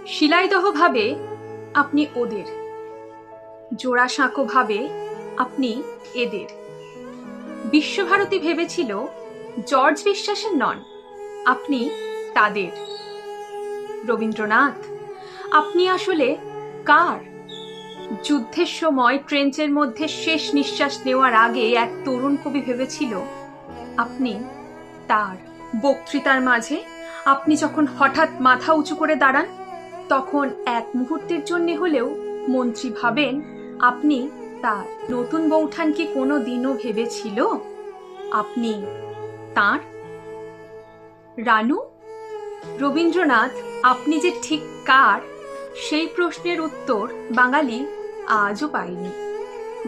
শিলাইদহ ভাবে আপনি ওদের, জোড়াসাঁকো ভাবে আপনি এদের। বিশ্বভারতী ভেবেছিল জর্জ বিশ্বাসের নন, আপনি তাদের। রবীন্দ্রনাথ, আপনি আসলে কার? যুদ্ধের সময় ট্রেঞ্চের মধ্যে শেষ নিঃশ্বাস নেওয়ার আগে এক তরুণ কবি ভেবেছিল আপনি তার। বক্তৃতার মাঝে আপনি যখন হঠাৎ মাথা উঁচু করে দাঁড়ান, তখন এক মুহূর্তের জন্য হলেও মন্ত্রী ভাবেন আপনি তার। নতুন বৌঠান কি কোনো দিনও ভেবেছিল আপনি তার? রানু, রবীন্দ্রনাথ আপনি যে ঠিক কার, সেই প্রশ্নের উত্তর বাঙালি আজও পায়নি।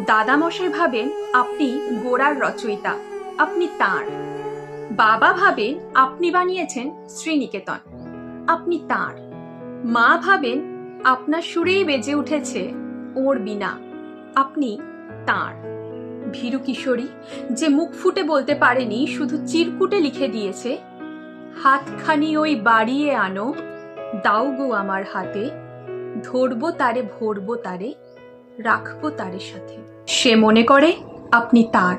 দাদামশাই ভাবেন আপনি গোড়ার রচয়িতা, আপনি তাঁর। বাবা ভাবেন আপনি বানিয়েছেন শ্রীনিকেতন, আপনি তাঁর। মা ভাবেন আপনার সুরেই বেজে উঠেছে ওর বীণা, আপনি তাঁর। ভীরু কিশোরী যে মুখ ফুটে বলতে পারেনি, শুধু চিরকুটে লিখে দিয়েছে হাতখানি ওই বাড়িয়ে আনো, দাও গো আমার হাতে, ধরবো তারে ভরবো তারে, রাখবো তারে সাথে। সে মনে করে আপনি তার।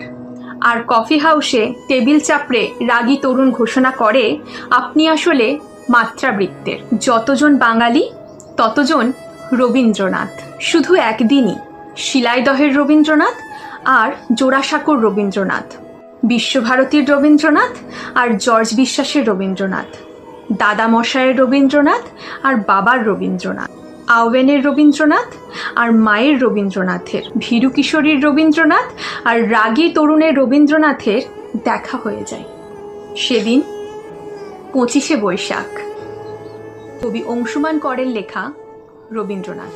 আর কফি হাউসে টেবিল চাপড়ে রাগী তরুণ ঘোষণা করে আপনি আসলে মাত্রাবৃত্তের। যতজন বাঙালি ততজন রবীন্দ্রনাথ। শুধু একদিনই শিলাইদহের রবীন্দ্রনাথ আর জোড়াসাঁকোর রবীন্দ্রনাথ, বিশ্বভারতীর রবীন্দ্রনাথ আর জর্জ বিশ্বাসের রবীন্দ্রনাথ, দাদামশায়ের রবীন্দ্রনাথ আর বাবার রবীন্দ্রনাথ, আওয়েনের রবীন্দ্রনাথ আর মায়ের রবীন্দ্রনাথের, ভীরু কিশোরীর রবীন্দ্রনাথ আর রাগী তরুণের রবীন্দ্রনাথের দেখা হয়ে যায় সেদিন 25শে বৈশাখ। কবি অংশুমান করের লেখা রবীন্দ্রনাথ।